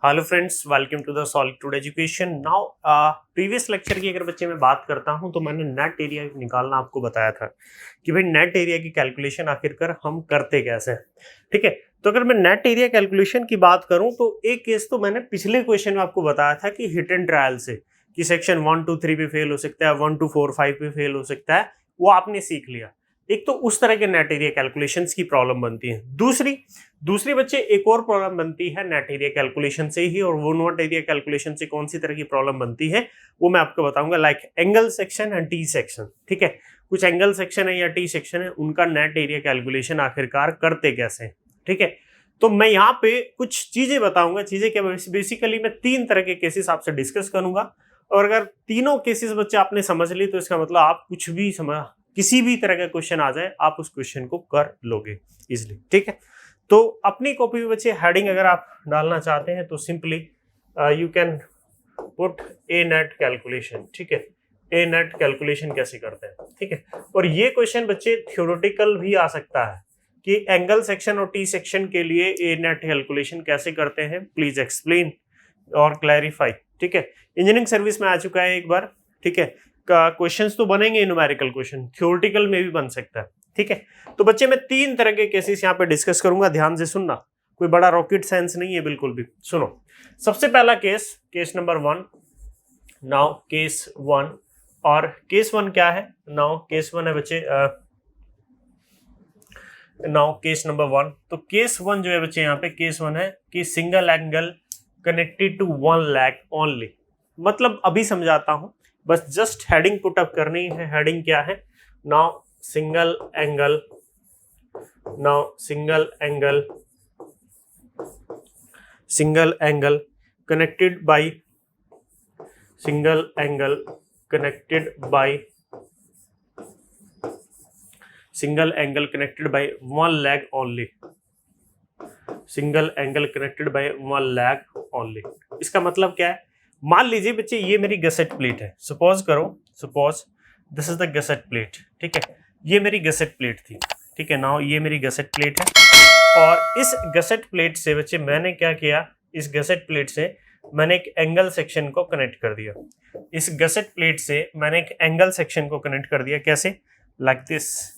Hello friends, welcome to the Solitude Education. Now previous lecture की अगर बच्चे मैं बात करता हूं तो मैंने नेट एरिया निकालना आपको बताया था कि भाई नेट एरिया की कैलकुलेशन आखिरकार हम करते कैसे हैं। ठीक है, तो अगर मैं नेट एरिया कैलकुलेशन की बात करूं तो एक केस तो मैंने पिछले क्वेश्चन में आपको बताया था कि हिट एंड ट्रायल से कि सेक्शन 1 2 3 पे फेल हो सकता है, 1 2 4 5 पे फेल हो सकता है, वो आपने सीख लिया। एक तो उस तरह के नेट एरिया कैलकुलेशंस की प्रॉब्लम बनती है। दूसरी दूसरी बच्चे एक और प्रॉब्लम बनती है नेट एरिया कैलकुलेशन से ही, और वो नेट एरिया कैलकुलेशन से कौन सी तरह की प्रॉब्लम बनती है वो मैं आपको बताऊंगा, like angle section and T section. ठीक है, कुछ एंगल सेक्शन है या टी सेक्शन है, उनका नेट एरिया कैलकुलेशन आखिरकार करते कैसे हैं। ठीक है, तो मैं यहाँ पे कुछ चीजें बताऊंगा। चीजें क्या, बेसिकली मैं 3 तरह के केसेस आपसे डिस्कस करूंगा, और अगर तीनों केसेस बच्चे आपने समझ ली तो इसका मतलब आप कुछ भी समझ, किसी भी तरह का क्वेश्चन आ जाए आप उस क्वेश्चन को कर लोगे इजिली। ठीक है, तो अपनी कॉपी में बच्चे हेडिंग अगर आप डालना चाहते हैं तो simply you can put A net calculation. ठीक है, ए नेट कैलकुलेशन कैसे करते हैं। ठीक है, और ये क्वेश्चन बच्चे थ्योरेटिकल भी आ सकता है कि एंगल सेक्शन और टी सेक्शन के लिए ए नेट कैलकुलेशन कैसे करते हैं, प्लीज एक्सप्लेन और क्लैरिफाई। ठीक है, इंजीनियरिंग सर्विस में आ चुका है एक बार। ठीक है, का क्वेश्चंस तो बनेंगे, न्यूमेरिकल क्वेश्चन थ्योरेटिकल में भी बन सकता है। ठीक है, तो बच्चे मैं 3 तरह के केसेस यहाँ पे डिस्कस करूंगा, ध्यान से सुनना, कोई बड़ा रॉकेट साइंस नहीं है बिल्कुल भी। सुनो, सबसे पहला case, case number 1। Now case 1, और केस 1 क्या है? नाउ केस 1 है बच्चे, नाउ केस नंबर 1। तो केस 1 जो है बच्चे यहाँ पे केस 1 है कि single angle connected to one leg only. मतलब अभी समझाता हूं, बस जस्ट हेडिंग पुट अप करनी है। हेडिंग क्या है? Now single angle, now single angle connected by, single angle connected by, single angle connected by one leg only, single angle connected by one leg only. इसका मतलब क्या है? मान लीजिए बच्चे ये मेरी गसेट प्लेट है, सपोज करो, suppose this is the gusset plate. ठीक है, ये मेरी गसेट प्लेट थी। ठीक है, नाउ ये मेरी गसेट प्लेट है, और इस गसेट प्लेट से बच्चे मैंने क्या किया, इस गसेट प्लेट से मैंने एक एंगल सेक्शन को कनेक्ट कर दिया। इस गसेट प्लेट से मैंने एक एंगल सेक्शन को कनेक्ट कर दिया। कैसे? Like this.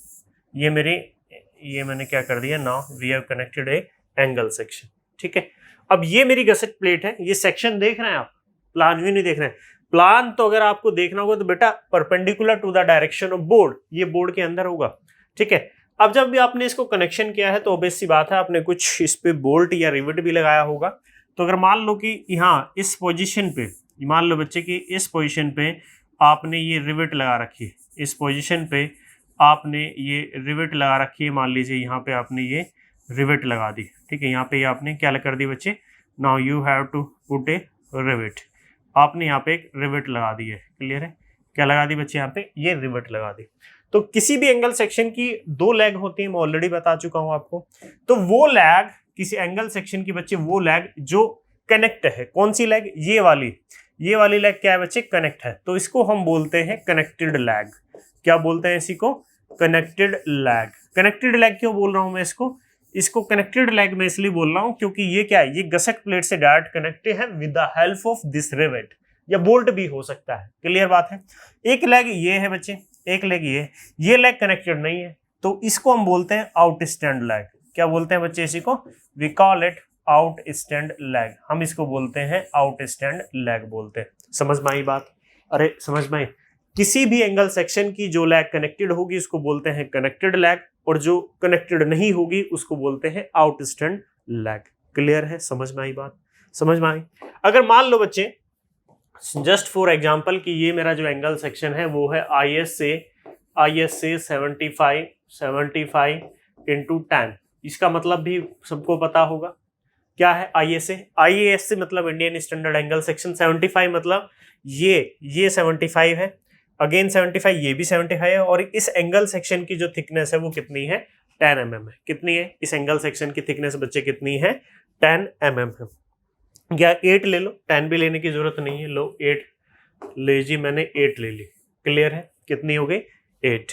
ये मैंने क्या कर दिया, now we have connected a angle section. ठीक है, अब ये मेरी गसेट प्लेट है, ये सेक्शन देख रहे हैं आप, प्लान व्यू नहीं देख रहे हैं। प्लान तो अगर आपको देखना होगा तो बेटा perpendicular to the direction of board, ये बोर्ड के अंदर होगा। ठीक है, अब जब भी आपने इसको कनेक्शन किया है तो ऑब्वियस सी बात है आपने कुछ इस पे बोल्ट या रिवेट भी लगाया होगा। तो अगर मान लो कि यहाँ इस पोजीशन पे, मान लो बच्चे कि इस पोजीशन पे आपने ये रिवेट लगा रखी है, इस पोजीशन पे आपने ये रिवेट लगा रखी है, मान लीजिए यहाँ पे आपने ये रिवेट लगा दी। ठीक है, यहाँ पे आपने क्या कर दी बच्चे, now you have to put a rivet. आपने यहाँ पे एक रिवेट लगा दी है, क्लियर है? क्या लगा दी बच्चे? यहाँ पे ये रिवेट लगा दी। तो किसी भी एंगल सेक्शन की 2 लेग होती है, मैं ऑलरेडी बता चुका हूं आपको। तो वो लेग, किसी एंगल सेक्शन की बच्चे वो लेग जो कनेक्ट है, कौन सी लेग? ये वाली लेग क्या है बच्चे? कनेक्ट है, तो इसको हम बोलते हैं कनेक्टेड लेग। क्या बोलते हैं इसी को? Connected leg. कनेक्टेड लेग क्यों बोल रहा हूं मैं इसको कनेक्टेड लेग में इसलिए बोल रहा हूं क्योंकि ये क्या है, ये गसेट प्लेट से डायरेक्ट कनेक्टेड है with the help of this rivet, या बोल्ट भी हो सकता है। क्लियर बात है? एक लेग ये है बच्चे, एक लेग ये लेग कनेक्टेड नहीं है, तो इसको हम बोलते हैं आउट स्टैंड लेग। क्या बोलते हैं बच्चे इसी को? We call it out stand leg. हम इसको बोलते हैं आउट स्टैंड लेग बोलते हैं। समझ में आई बात? अरे समझ में आई? किसी भी एंगल सेक्शन की जो लेग कनेक्टेड होगी उसको बोलते हैं कनेक्टेड लेग, और जो कनेक्टेड नहीं होगी उसको बोलते हैं आउट स्टैंड लेग। क्लियर है? समझ में आई बात? समझ में आई? अगर मान लो बच्चे जस्ट फॉर एग्जांपल कि ये मेरा जो एंगल सेक्शन है वो है IS से 75 इंटू 10। इसका मतलब भी सबको पता होगा क्या है IS से मतलब इंडियन स्टैंडर्ड एंगल सेक्शन। 75 मतलब ये 75 है, अगेन 75, ये भी 75 है, और इस एंगल सेक्शन की जो थिकनेस है वो कितनी है? 10 mm है। कितनी है इस एंगल सेक्शन की थिकनेस बच्चे? कितनी है? 10 mm है। या 8 ले लो, 10 भी लेने की जरूरत नहीं है, लो 8 ले जी, मैंने 8 ले ली। क्लियर है? कितनी हो गई? 8।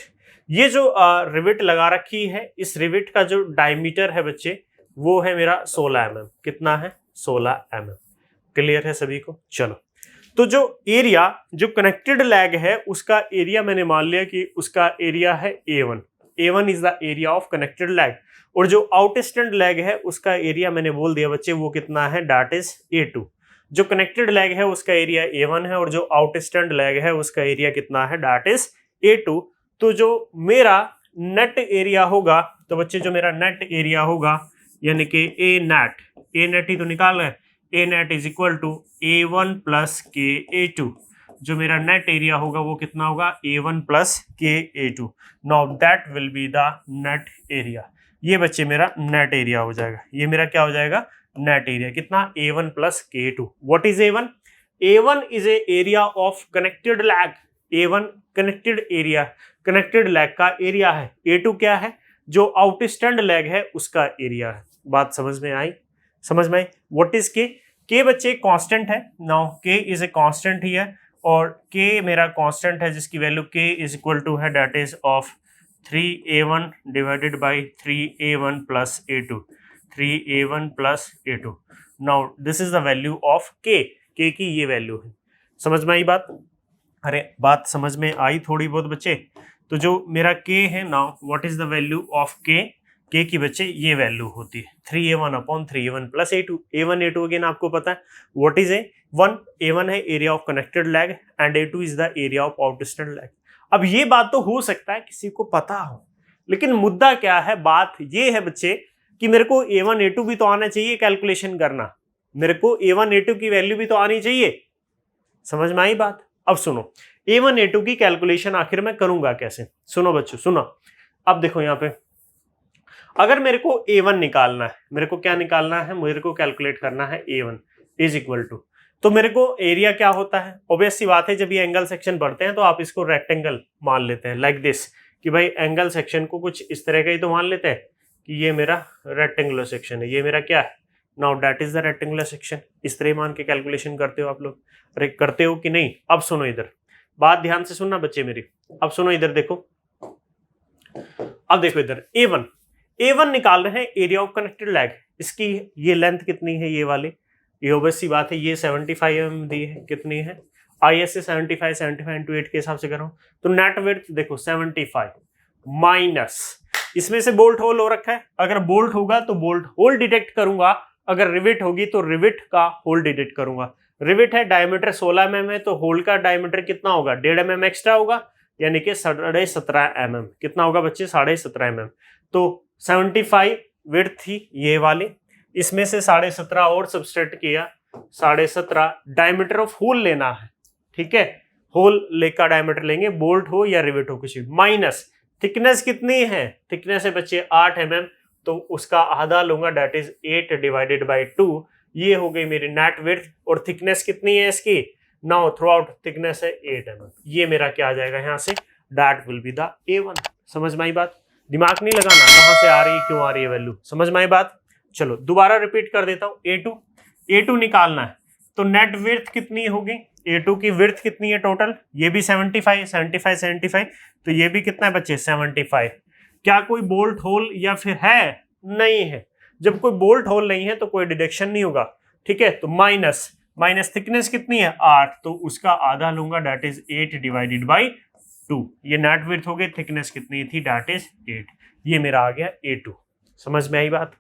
ये जो रिवेट लगा रखी है, इस रिवेट का जो डायमीटर है बच्चे वो है मेरा 16 mm। कितना है? 16 mm। क्लियर है सभी को? चलो, तो जो एरिया, जो कनेक्टेड लैग है उसका एरिया मैंने मान लिया कि उसका एरिया है A1। A1 is the area of connected lag, और जो आउटस्टैंड लैग है उसका एरिया मैंने बोल दिया बच्चे वो कितना है, दैट इज A2। जो कनेक्टेड लैग है उसका एरिया A1 है और जो आउटस्टैंड लैग है उसका एरिया कितना है, दैट इज A2। तो जो मेरा नेट एरिया होगा, तो बच्चे जो मेरा नेट एरिया होगा यानी कि ए नेट ही तो निकाल रहे हैं, A net is equal to A1 plus के A2। जो मेरा नेट एरिया होगा वो कितना होगा, A1 प्लस के A2। Now that will be the net area. ये बच्चे मेरा नेट एरिया हो जाएगा, ये मेरा क्या हो जाएगा, नेट एरिया कितना, A1 plus K2। What is A1? A1 is a area of connected lag. A1 connected area, connected lag का एरिया है। A2 क्या है, जो आउटस्टैंड लैग है उसका एरिया है। बात समझ में आई? समझ में आई? व्हाट इज के? के बच्चे कांस्टेंट है। नाउ के इज ए कांस्टेंट ही है, और के मेरा कांस्टेंट है जिसकी वैल्यू के इज इक्वल टू है that is of 3A1 divided by 3A1 plus A2, 3A1 plus A2। Now this is the value of के की ये वैल्यू है। समझ में आई बात? अरे बात समझ में आई थोड़ी बहुत बच्चे? तो जो मेरा के है, now what is the value of के की बच्चे ये वैल्यू होती है 3A1 upon 3A1 plus A2। A1 A2 again आपको पता है व्हाट इज A1 है area of connected lag and A2 is the area of outstand lag. अब ये बात तो हो सकता है किसी को पता हो, लेकिन मुद्दा क्या है, बात ये है बच्चे कि मेरे को A1 A2 भी तो आना चाहिए कैलकुलेशन करना, मेरे को A1 A2 की वैल्यू भी तो आनी चाहिए। समझ में आई बात? अब सुनो, A1 A2 की कैलकुलेशन आखिर मैं करूंगा कैसे? सुनो बच्चों सुनो, अब देखो यहाँ पे अगर मेरे को A1 निकालना है, मेरे को क्या निकालना है, मेरे को कैलकुलेट करना है A1 इज इक्वल टू, तो मेरे को एरिया क्या होता है, ऑब्वियस सी बात है जब ये एंगल सेक्शन बढ़ते हैं तो आप इसको रेक्टेंगल मान लेते हैं लाइक दिस, कि भाई एंगल सेक्शन को कुछ इस तरह का ही तो मान लेते हैं कि ये मेरा रेक्टेंगुलर सेक्शन है, ये मेरा क्या है, now that is the rectangular section. इस तरह मान के कैलकुलेशन करते हो आप लोग? अरे करते हो कि नहीं? अब सुनो इधर, बात ध्यान से सुनना बच्चे मेरी। अब सुनो इधर देखो, अब देखो इधर A1 निकाल रहे हैं एरिया ऑफ कनेक्टेड लैग। इसकी ये लेंथ कितनी है, ये वाली, ये ऑब्वियस सी बात है ये 75 mm दी है, कितनी है IS से 75 into 8 के हिसाब से करो तो नेट विड्थ देखो 75 माइनस, इसमें से बोल्ट होल हो रखा है, अगर बोल्ट होगा तो बोल्ट होल डिटेक्ट करूंगा, अगर रिविट होगी तो रिविट का होल डिटेक्ट करूंगा। रिविट है, डायमीटर 16 mm है, तो होल का डायमीटर कितना होगा, 1.5 mm एक्स्ट्रा होगा, यानी कि 17.5 mm। कितना होगा बच्चे, 17.5 mm। तो 75 विड्थ थी ये वाली, इसमें से 17.5 और सबस्ट्रैक्ट किया, 17.5 डायमीटर ऑफ होल लेना है, ठीक है, होल लेकर डायमीटर लेंगे, बोल्ट हो या रिवेट हो कुछ, माइनस थिकनेस कितनी है, थिकनेस है बच्चे 8 mm, तो उसका आधा लूंगा दैट इज 8 डिवाइडेड बाई 2। ये हो गई मेरी नेट विड्थ, और थिकनेस कितनी है इसकी, नाउ थ्रू आउट थिकनेस है 8 mm। ये मेरा क्या आ जाएगा यहाँ से, that will be the A1। समझ में आई बात? दिमाग नहीं लगाना कहां से आ रही है क्यों आ रही है वैल्यू, समझ में आई बात? चलो दोबारा रिपीट कर देता हूं, A2 निकालना है तो नेट विड्थ कितनी होगी, A2 की विड्थ कितनी है टोटल, ये भी 75, तो ये भी कितना है बच्चे 75। क्या कोई बोल्ट होल या फिर है, नहीं है, जब कोई बोल्ट होल नहीं है तो कोई डिडक्शन नहीं होगा, ठीक है, तो माइनस थिकनेस कितनी है 8, तो उसका आधा लूंगा दैट इज 8 डिवाइडेड बाई 2। ये नेट विड्थ हो गई, थिकनेस कितनी थी दैट इज 8, ये मेरा आ गया A2। समझ में आई बात?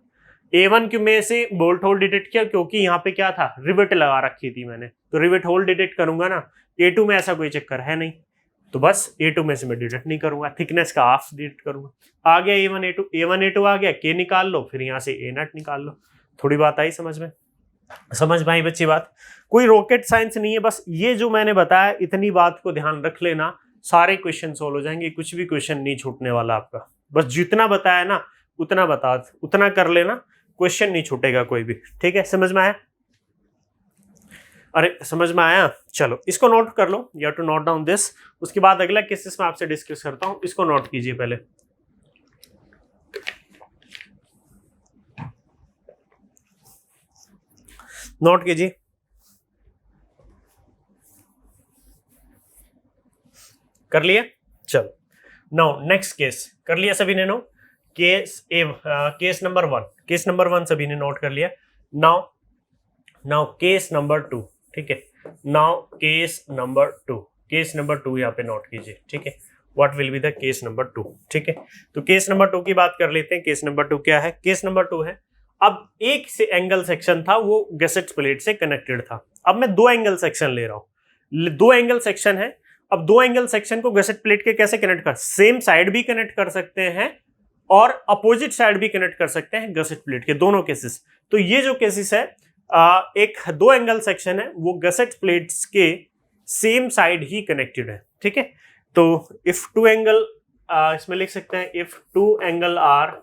A1 क्यों में से बोल्ट होल डिटेक्ट किया, क्योंकि यहाँ पे क्या था, रिवेट लगा रखी थी मैंने, तो रिवेट होल डिटेक्ट करूंगा ना, A2 में ऐसा कोई चक्कर है नहीं, तो बस A2 में से मैं डिटेक्ट नहीं करूंगा, थिकनेस का हाफ डिटेक्ट करूंगा। आ गया A1 A2 आ गया, के निकाल लो, फिर यहाँ से A नेट निकाल लो। थोड़ी बात आई समझ में? समझ में आई बच्ची बात? कोई रॉकेट साइंस नहीं है, बस ये जो मैंने बताया इतनी बात को ध्यान रख लेना, सारे क्वेश्चन सोल्व हो जाएंगे, कुछ भी क्वेश्चन नहीं छूटने वाला आपका, बस जितना बताया ना उतना कर लेना, क्वेश्चन नहीं छूटेगा कोई भी, ठीक है? समझ में आया? अरे समझ में आया? चलो इसको नोट कर लो, you have to note down this, उसके बाद अगला केसेस में आपसे डिस्कस करता हूं, इसको नोट कीजिए पहले। नोट कीजिए, कर लिया? चलो नाउ नेक्स्ट केस कर लिया सभी ने? नो केस नंबर 1 सभी ने नोट कर लिया। नाउ नाउ केस नंबर 2, ठीक है। नाउ केस नंबर 2 यहाँ पे नोट कीजिए, ठीक है। What will be the case number 2, ठीक है। तो केस नंबर 2 की बात कर लेते हैं। केस नंबर 2 क्या है? केस नंबर 2 है, अब एक से एंगल सेक्शन था वो गसेट प्लेट से कनेक्टेड था। अब मैं 2 एंगल सेक्शन ले रहा हूं, 2 एंगल सेक्शन है। अब 2 एंगल सेक्शन को गसेट प्लेट के कैसे कनेक्ट कर, सेम साइड भी कनेक्ट कर सकते हैं और अपोजिट साइड भी कनेक्ट कर सकते हैं गसेट प्लेट के, दोनों केसेस। तो ये जो केसेस है, एक 2 एंगल सेक्शन है वो गसेट प्लेट्स के सेम साइड ही कनेक्टेड है, ठीक है। तो इफ 2 एंगल, इसमें लिख सकते हैं if two angle are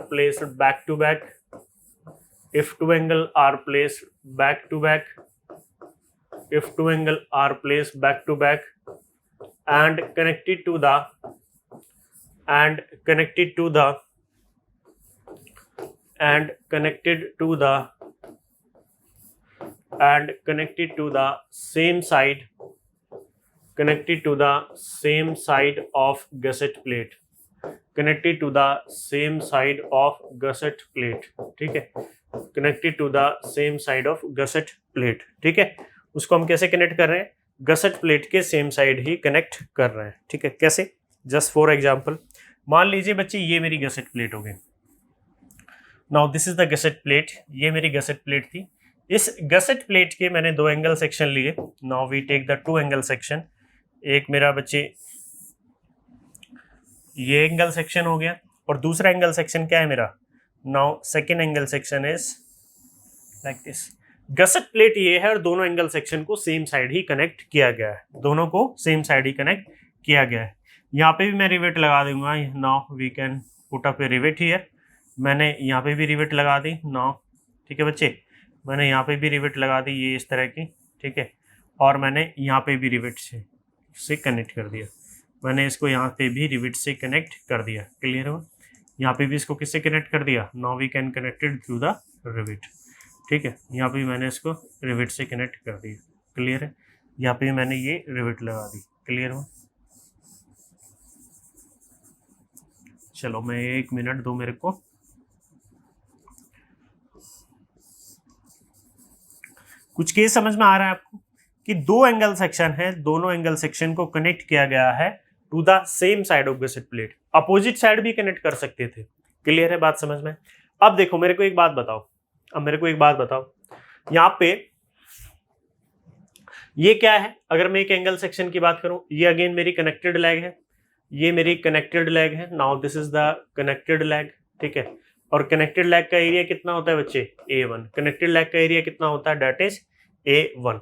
placed back to back, if two angle are placed back to back and connected to the same side of gusset plate, ठीक है, connected to the same side of gusset plate, ठीक है। उसको हम कैसे connect कर रहे हैं? गसेट प्लेट के सेम साइड ही कनेक्ट कर रहे हैं, ठीक है। कैसे? जस्ट फॉर एग्जांपल, मान लीजिए बच्चे ये मेरी गसेट प्लेट हो गई। Now this is the gusset plate, ये मेरी गसेट प्लेट थी। इस गसेट प्लेट के मैंने 2 एंगल सेक्शन लिए। Now we take the 2 angle section. एक मेरा बच्चे ये एंगल सेक्शन हो गया और दूसरा एंगल सेक्शन क्या है मेरा? Now second angle section is like this. Gusset plate ये है और दोनों एंगल सेक्शन को सेम साइड ही कनेक्ट किया गया है, दोनों को सेम साइड ही कनेक्ट किया गया है। यहाँ पे भी मैं रिवेट लगा दूंगा। Now we can put up a rivet here. मैंने यहाँ पे भी रिवेट लगा दी। नाउ ठीक है बच्चे, मैंने यहाँ पे भी रिवेट लगा दी, ये इस तरह की, ठीक है। और मैंने यहाँ पे भी रिवेट से कनेक्ट कर दिया। मैंने इसको यहाँ पे भी रिवेट से कनेक्ट कर दिया। क्लियर हो? यहाँ पे भी इसको किससे कनेक्ट कर दिया? Now we can connected through the rivet, ठीक है। यहाँ पे भी मैंने इसको रिवेट से कनेक्ट कर दिया। क्लियर है? यहाँ पे भी मैंने ये रिवेट लगा दी। क्लियर हो? चलो मैं 1 मिनट दो मेरे को। कुछ केस समझ में आ रहा है आपको कि 2 एंगल सेक्शन है, दोनों एंगल सेक्शन को कनेक्ट किया गया है to the same side of gusset plate. Opposite side भी कनेक्ट कर सकते थे। क्लियर है बात समझ में? अब देखो मेरे को एक बात बताओ, यहाँ पे ये क्या है? अगर मैं एक एंगल सेक्शन की बात करूं, ये अगेन मेरी कनेक्टेड लेग है, ये मेरी कनेक्टेड लेग है। Now this is the connected leg, ठीक है। और कनेक्टेड लेग का एरिया कितना होता है बच्चे? A1। कनेक्टेड लेग का एरिया कितना होता है? That is A1।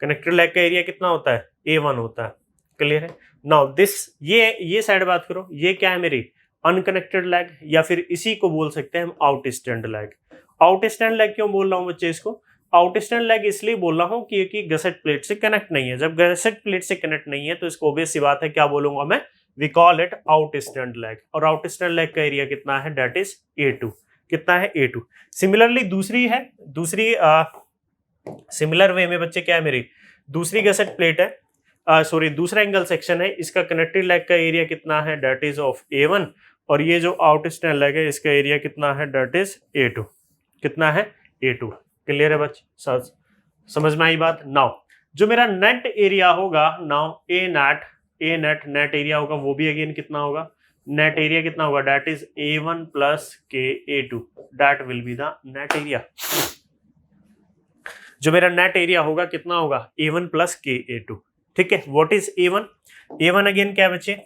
Connected leg का एरिया कितना होता है? A1 होता है। क्लियर है? नाउ दिस, ये साइड बात करो, ये क्या है मेरी? अनकनेक्टेड लेग, या फिर इसी को बोल सकते हैं हम out stand leg. Out stand leg क्यों बोल रहा हूँ बच्चे इसको? आउट स्टैंड लेग इसलिए बोल रहा हूँ कि गसेट प्लेट से कनेक्ट नहीं है। जब गसेट प्लेट से कनेक्ट नहीं है तो इसको ऑब्वियस सी बात है, क्या बोलूंगा मैं? We call it out stand leg. और आउट स्टैंड लेग का एरिया कितना है? That is A2। कितना है? A2। सिमिलरली सिमिलर वे में बच्चे क्या है मेरी? दूसरी गसेट प्लेट है, दूसरा एंगल सेक्शन है, इसका कनेक्टेड लेग का एरिया कितना है? That is of A1। और ये जो आउट स्टैंड लेग है इसका एरिया कितना है? That is A2। कितना है? A2। क्लियर है बच्चे? समझ में आई बात? नाउ जो मेरा नेट एरिया होगा, नाउ नेट एरिया होगा, वो भी अगेन कितना होगा? नेट एरिया कितना होगा? दैट इज A1 प्लस के A2। That will be the net area. जो मेरा नेट एरिया होगा कितना होगा? A1 प्लस के A2। ठीक है। What is A1? A1 again क्या है बच्चे?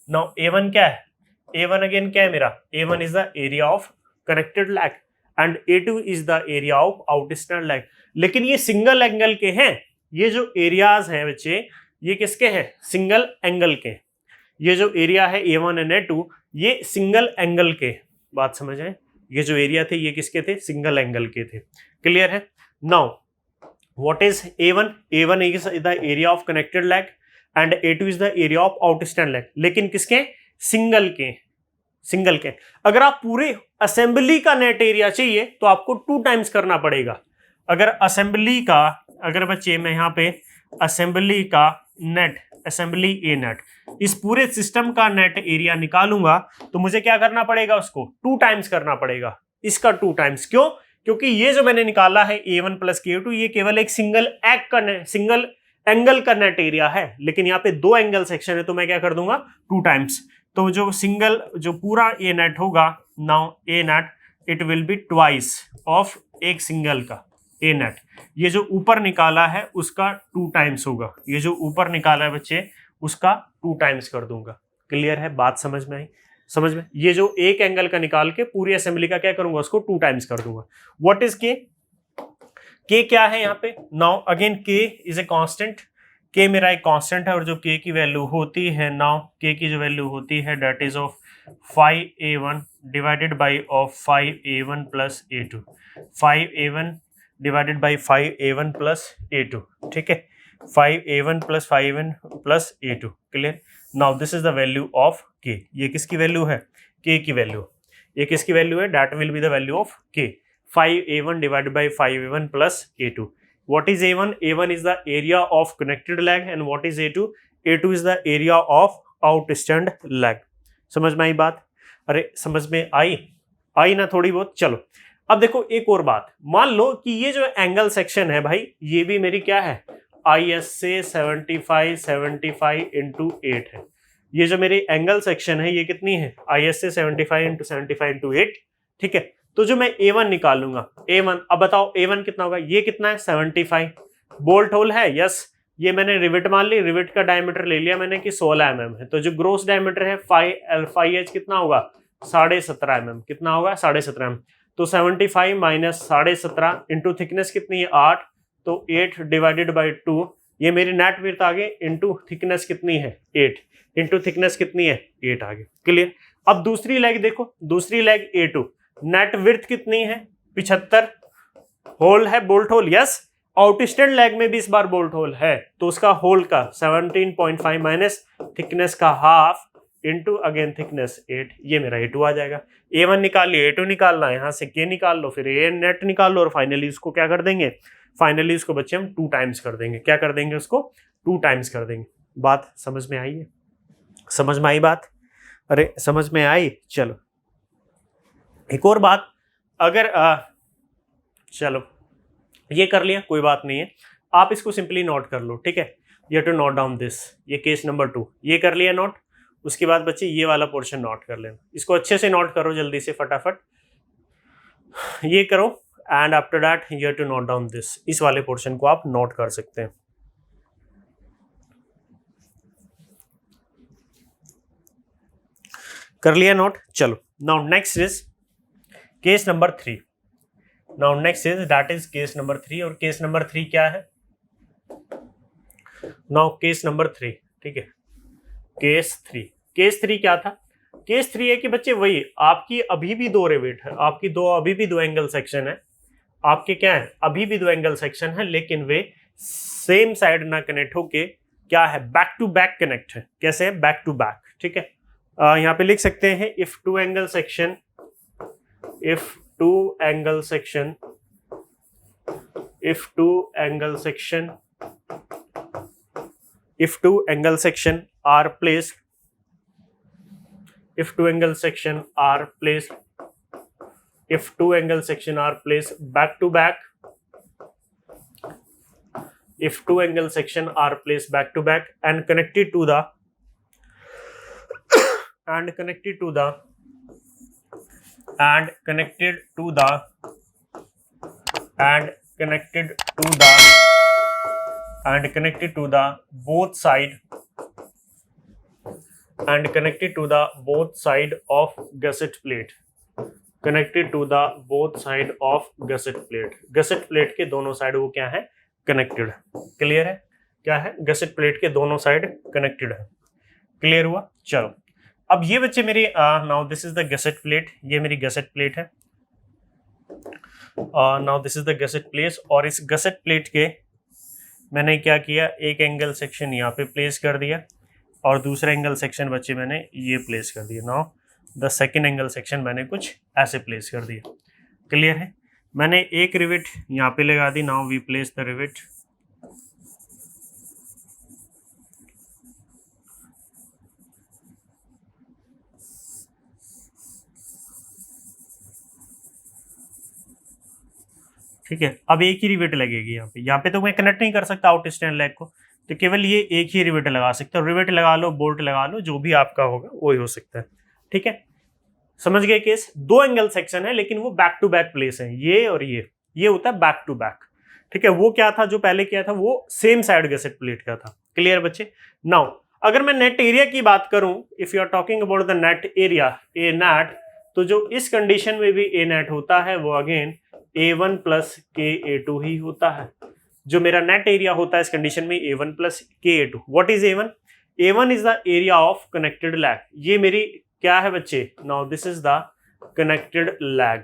नाउ A1 क्या है? A1 अगेन क्या है मेरा? A1 is the area of connected leg and A2 is the area of out stand leg. लेकिन ये सिंगल एंगल के हैं। ये जो एरियाज हैं बच्चे, ये किसके हैं? सिंगल एंगल के। ये जो एरिया है A1 एंड A2, ये सिंगल एंगल के। बात समझ आए? ये जो एरिया थे ये किसके थे? सिंगल एंगल के थे। क्लियर है? Now what is A1? A1 is the area of connected leg and A2 is the area of out stand leg. लेकिन किसके? सिंगल के। सिंगल के। अगर आप पूरे असेंबली का नेट एरिया चाहिए तो आपको 2 टाइम्स करना पड़ेगा। अगर बच्चे मैं यहाँ पे असेंबली का नेट असेंबली ए नेट, इस पूरे सिस्टम का नेट एरिया निकालूंगा तो मुझे क्या करना पड़ेगा, उसको 2 टाइम्स करना पड़ेगा, इसका 2 टाइम्स। क्यों? क्योंकि ये जो मैंने निकाला है A1 प्लस K2 ये केवल एक सिंगल एंगल का नेट एरिया है, लेकिन यहाँ पे 2 एंगल सेक्शन है तो मैं क्या कर दूंगा 2 टाइम्स। तो जो पूरा ए नेट होगा, now A net it will be twice of एक सिंगल का ए नेट। ये जो ऊपर निकाला है उसका 2 टाइम्स होगा, ये जो ऊपर निकाला है बच्चे उसका 2 टाइम्स कर दूंगा। क्लियर है? बात समझ में आई? समझ में? ये जो एक एंगल का निकाल के पूरी असेंबली का क्या करूंगा, उसको 2 टाइम्स कर दूंगा। व्हाट इज के? के क्या है यहाँ पे? नाउ अगेन के इज ए कांस्टेंट, के मेरा एक कांस्टेंट है और जो के की वैल्यू होती है, नाउ के की जो वैल्यू होती है that is of 5a1 divided by of 5a1 plus a2, 5a1 divided by 5a1 plus a2, ठीक है, 5a1 plus 5a1 plus a2। Clear? Now this is the value of के। ये किसकी वैल्यू है? के की वैल्यू। ये किसकी वैल्यू है? That will be the value of के, 5a1 divided by 5a1 plus a2. What is a1? A1 is the area of connected leg and what is a2? A2 is the area of outstand leg. समझ में आई बात? अरे समझ में आई ना थोड़ी बहुत? चलो अब देखो एक और बात, मान लो कि ये जो एंगल सेक्शन है भाई ये भी मेरी क्या है, IS से 75 इंटू 8 है। ये जो मेरी एंगल सेक्शन है ये कितनी है, IS से 75 इंटू 8, ठीक है। तो जो मैं A1 निकालूंगा, A1, अब बताओ A1 कितना होगा, ये कितना है 75, बोल्ट होल है, यस, ये मैंने रिविट मान ली, रिविट का डायमीटर ले लिया मैंने कि 16 mm है, तो जो ग्रोस डायमीटर है 5H कितना होगा 17.5 mm, कितना होगा 17.5 mm। तो 75 माइनस 17.5 इंटू थिकनेस कितनी है 8, तो 8 डिवाइडेड बाई 2, ये मेरी नेट विड्थ आ गई, इंटू थिकनेस कितनी है 8, इंटू थिकनेस कितनी है 8 आ गई। क्लियर? अब दूसरी लेग देखो, दूसरी लेग A2, नेट विड्थ कितनी है 75, होल है bolt hole, yes, outstand leg में भी इस बार बोल्ट होल है, तो उसका होल का 17.5 माइनस थिकनेस का हाफ इंटू अगेन थिकनेस 8, ये मेरा A2 आ जाएगा। A1 निकाल लिया, A2 निकालना है, यहाँ से K निकाल लो, फिर A नेट निकाल लो और फाइनली उसको क्या कर देंगे, फाइनली उसको बच्चे हम 2 टाइम्स कर देंगे। क्या कर देंगे? उसको 2 टाइम्स कर देंगे। बात समझ में आई है? समझ में आई बात? अरे समझ में आई? चलो एक और बात, अगर चलो ये कर लिया, कोई बात नहीं है, आप इसको सिंपली नोट कर लो, ठीक है, you to note down this, ये केस नंबर 2 ये कर लिया नोट। उसके बाद बच्चे ये वाला पोर्शन नोट कर लेना, इसको अच्छे से नोट करो जल्दी से फटाफट, ये करो and after that you to note down this, इस वाले पोर्शन को आप नोट कर सकते हैं। कर लिया नोट? चलो now next is case number 3। Now next is that is case number 3, और केस नंबर 3 क्या है? नाउ केस नंबर 3, ठीक है, केस 3 क्या था? केस 3 है कि बच्चे वही आपकी अभी भी 2 रिवेट है, आपकी अभी भी 2 एंगल सेक्शन है, आपके क्या है अभी भी 2 एंगल सेक्शन है, लेकिन वे सेम साइड ना कनेक्ट होके क्या है बैक टू बैक कनेक्ट है। कैसे है? बैक टू बैक, ठीक है। यहाँ पे लिख सकते हैं if two angle section are placed back to back, if two angle section are placed back to back and connected to the both side of gusset plate, gusset plate के दोनों side वो क्या है कनेक्टेड। क्लियर है? क्या है? Gusset plate के दोनों साइड कनेक्टेड है। क्लियर हुआ? चलो अब ये बच्चे मेरी now this is the gusset plate, ये मेरी गसेट प्लेट है, now this is the gusset plate, और इस गसेट प्लेट के मैंने क्या किया, एक एंगल सेक्शन यहाँ पे प्लेस कर दिया और दूसरा एंगल सेक्शन बच्चे मैंने ये प्लेस कर दिया। Now the second angle section मैंने कुछ ऐसे प्लेस कर दिया। क्लियर है? मैंने एक रिविट यहाँ पे लगा दी, now we place the rivet, ठीक है, अब एक ही रिवेट लगेगी यहाँ पे तो मैं कनेक्ट नहीं कर सकता आउट स्टैंड लेग को, तो केवल ये एक ही रिवेट लगा सकते हो। रिवेट लगा लो, बोल्ट लगा लो, जो भी आपका होगा वही हो सकता है। ठीक है, समझ गए केस। दो एंगल सेक्शन है लेकिन वो बैक टू बैक प्लेस है, ये और ये होता है बैक टू बैक। ठीक है, वो क्या था जो पहले किया था, वो सेम साइड गसेट प्लेट का था। क्लियर बच्चे। नाउ अगर मैं नेट एरिया की बात करूं, if you are talking about the net area A net, तो जो इस कंडीशन में भी ए नेट होता है वो अगेन A1 प्लस KA2 ही होता है। जो मेरा नेट एरिया होता है इस कंडीशन में A1 plus KA2। What is A1? A1 is the area of connected lag. ये मेरी क्या है बच्चे? Now this is the connected lag.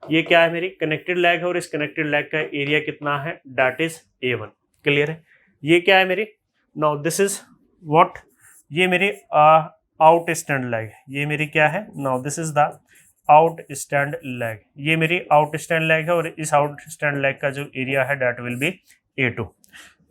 ये क्या है? मेरी कनेक्टेड लैग है और इस कनेक्टेड लैग का एरिया कितना है? That is A1। क्लियर है? ये क्या है मेरी? Now this is what? ये मेरी आउट स्टैंड लैग। ये मेरी क्या है? Now this is the out stand lag. ये मेरी आउट स्टैंड लैग है और इस आउट स्टैंड लैग का जो एरिया है दैट विल बी A2।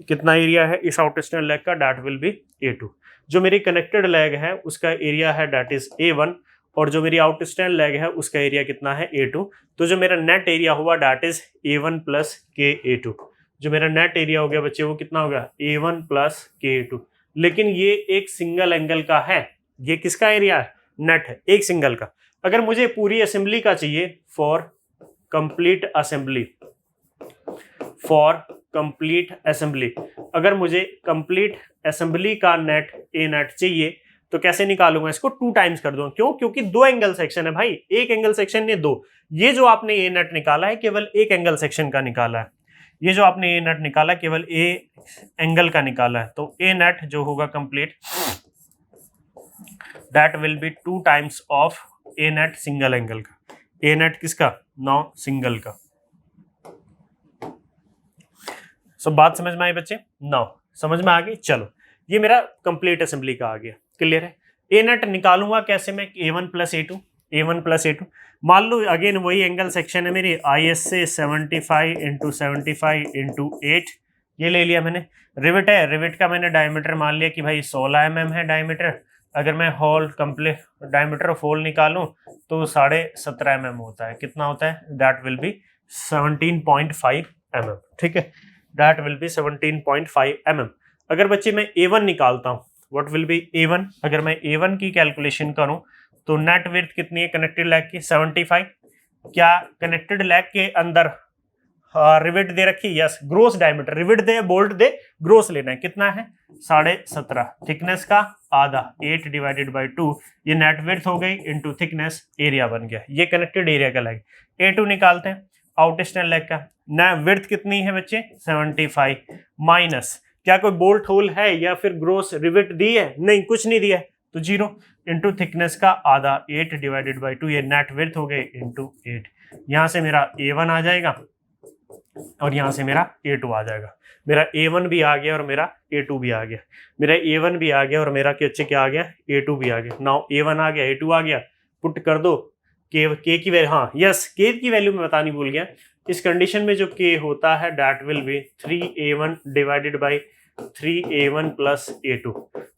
कितना एरिया है इस आउट स्टैंड लैग का? That will B A2। जो मेरी कनेक्टेड लैग है उसका एरिया है दैट इज A1 और जो मेरी आउट स्टैंड लैग है उसका एरिया कितना है? A2। तो जो मेरा नेट एरिया हुआ that is A1 plus KA2। जो मेरा नेट एरिया हो गया बच्चे वो कितना हो गया? A1 plus KA2। लेकिन ये एक सिंगल एंगल का है। ये किसका एरिया है? नेट है, एक सिंगल का। अगर मुझे पूरी असेंबली का चाहिए, for complete assembly, for complete assembly, अगर मुझे कंप्लीट असेंबली का नेट ए नेट चाहिए तो कैसे निकालूंगा इसको? 2 टाइम्स कर दूंगा। क्यों? क्योंकि 2 एंगल सेक्शन है भाई, एक एंगल सेक्शन ने 2। ये जो आपने ए नेट निकाला है केवल एक एंगल सेक्शन का निकाला है। ये जो आपने ए नेट निकाला केवल ए एंगल का निकाला है। तो ए नेट जो होगा complete that will B 2 times of A net single angle का। ए नेट किसका? नौ सिंगल का। सो बात समझ में आई बच्चे? नौ समझ में आ गई। चलो ये मेरा कंप्लीट असेंबली का आ गया। क्लियर है? ए नेट निकालूंगा कैसे मैं? A1 plus A2, A1 plus A2। मान लो अगेन वही एंगल सेक्शन है मेरी, ISA 75 इंटू 75 इंटू 8। ये ले लिया मैंने। रिवेट है, रिवेट का मैंने डायमीटर मान लिया कि भाई 16 mm है डायमीटर। अगर मैं whole complete diameter of hole निकालूं तो 17.5 mm होता है। कितना होता है? That will be 17.5 mm। ठीक है, दैट विल बी 17.5 mm। अगर बच्चे मैं A1 निकालता हूं, व्हाट विल बी A1? अगर मैं A1 की कैलकुलेशन करूं तो नेट विड्थ कितनी है कनेक्टेड लैग की? 75। क्या कनेक्टेड लैग के अंदर रिवेट दे रखी? यस। ग्रोस डायमीटर, रिवेट दे बोल्ट दे, ग्रोस लेना है। कितना है? 17.5। थिकनेस का आधा, 8 डिवाइडेड बाई 2। ये नेट विड्थ हो गई इंटू थिकनेस, एरिया बन गया। ये कनेक्टेड एरिया का लैग। A2 निकालते हैं आउट स्टैंड लैग का। ना विड्थ कितनी है बच्चे? 75 माइनस, क्या कोई बोल्ट होल है या फिर ग्रोस रिवेट दी है? नहीं, कुछ नहीं दिया है, तो 0 इंटू थिकनेस का आधा, 8 डिवाइडेड बाई 2। ये नेट विड्थ हो गई इंटू 8। यहां से मेरा A1 आ जाएगा और यहां से मेरा A2 आ जाएगा। मेरा A1 भी आ गया और मेरा A2 भी आ गया। मेरा A1 भी आ गया और मेरा क्या आ गया? A2 भी आ गया। नाउ A1 आ गया, A2 आ गया, पुट कर दो। K की वैल्यू, हाँ यस, K की वैल्यू मैं बतानी भूल गया। इस कंडीशन में जो K होता है that will B 3A1 divided by 3A1 plus A2।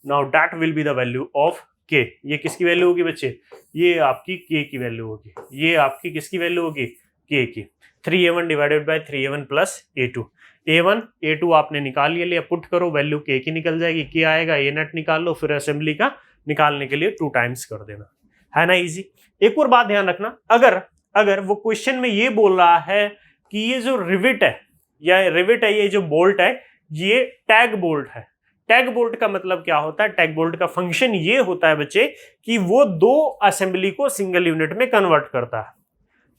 Now that will be the value of K। ये किसकी वैल्यू होगी बच्चे? ये आपकी K की वैल्यू होगी। ये आपकी किसकी वैल्यू होगी? K की। 3A1 divided by 3A1 plus A2। A1 A2 आपने निकाल लिया, पुट करो, वैल्यू K की निकल जाएगी। K आएगा, A नेट निकाल लो, फिर असेंबली का निकालने के लिए 2 टाइम्स कर देना है ना। इजी। एक और बात ध्यान रखना, अगर वो क्वेश्चन में ये बोल रहा है कि ये जो रिवेट है या रिवेट है, ये जो बोल्ट है, ये टैग बोल्ट है। टैग बोल्ट का मतलब क्या होता है? टैग बोल्ट का फंक्शन ये होता है बच्चे कि वो 2 असेंबली को सिंगल यूनिट में कन्वर्ट करता है।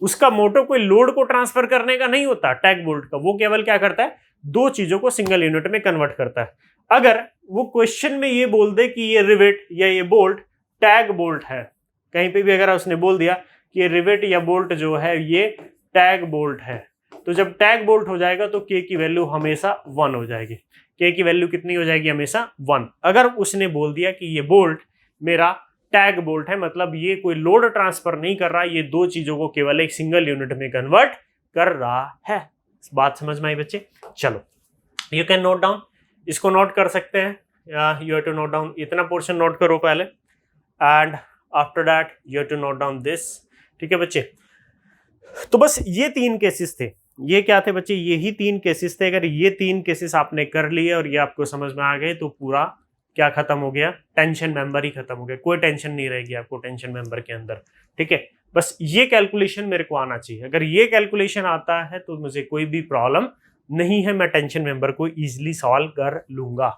उसका मोटो कोई लोड को ट्रांसफर करने का नहीं होता टैग बोल्ट का। वो केवल क्या करता है? 2 चीजों को सिंगल यूनिट में कन्वर्ट करता है। अगर वो क्वेश्चन में ये बोल दे कि ये रिवेट या ये बोल्ट टैग बोल्ट है, कहीं पे भी अगर उसने बोल दिया कि ये रिवेट या बोल्ट जो है ये टैग बोल्ट है, तो जब टैग बोल्ट हो जाएगा तो K की वैल्यू हमेशा 1 हो जाएगी। K की वैल्यू कितनी हो जाएगी? हमेशा 1। अगर उसने बोल दिया कि ये बोल्ट मेरा टैग बोल्ट है, मतलब ये कोई लोड ट्रांसफर नहीं कर रहा, ये 2 चीजों को केवल एक सिंगल यूनिट में कन्वर्ट कर रहा है। बात समझ में आई बच्चे? चलो यू कैन नोट डाउन, इसको नोट कर सकते हैं। You have to note down, इतना पोर्शन नोट करो पहले, and after that you have to note down this. ठीक है बच्चे? तो बस ये 3 केसेस थे। ये क्या थे बच्चे, यही 3 केसेस थे। अगर ये 3 केसेस आपने कर लिए और ये आपको समझ में आ गए तो पूरा क्या खत्म हो गया, टेंशन मेंबर ही खत्म हो गया, कोई टेंशन नहीं रहेगी आपको टेंशन मेंबर के अंदर। ठीक है, बस ये कैलकुलेशन मेरे को आना चाहिए। अगर ये कैलकुलेशन आता है तो मुझे कोई भी प्रॉब्लम नहीं है, मैं टेंशन मेंबर को इजीली सॉल्व कर लूंगा।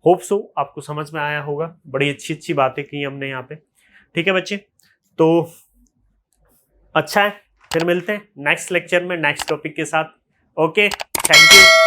होप सो आपको समझ में आया होगा, बड़ी अच्छी अच्छी बातें की हमने यहाँ पे। ठीक है बच्चे, तो अच्छा है, फिर मिलते हैं नेक्स्ट लेक्चर में नेक्स्ट टॉपिक के साथ। Okay, thank you.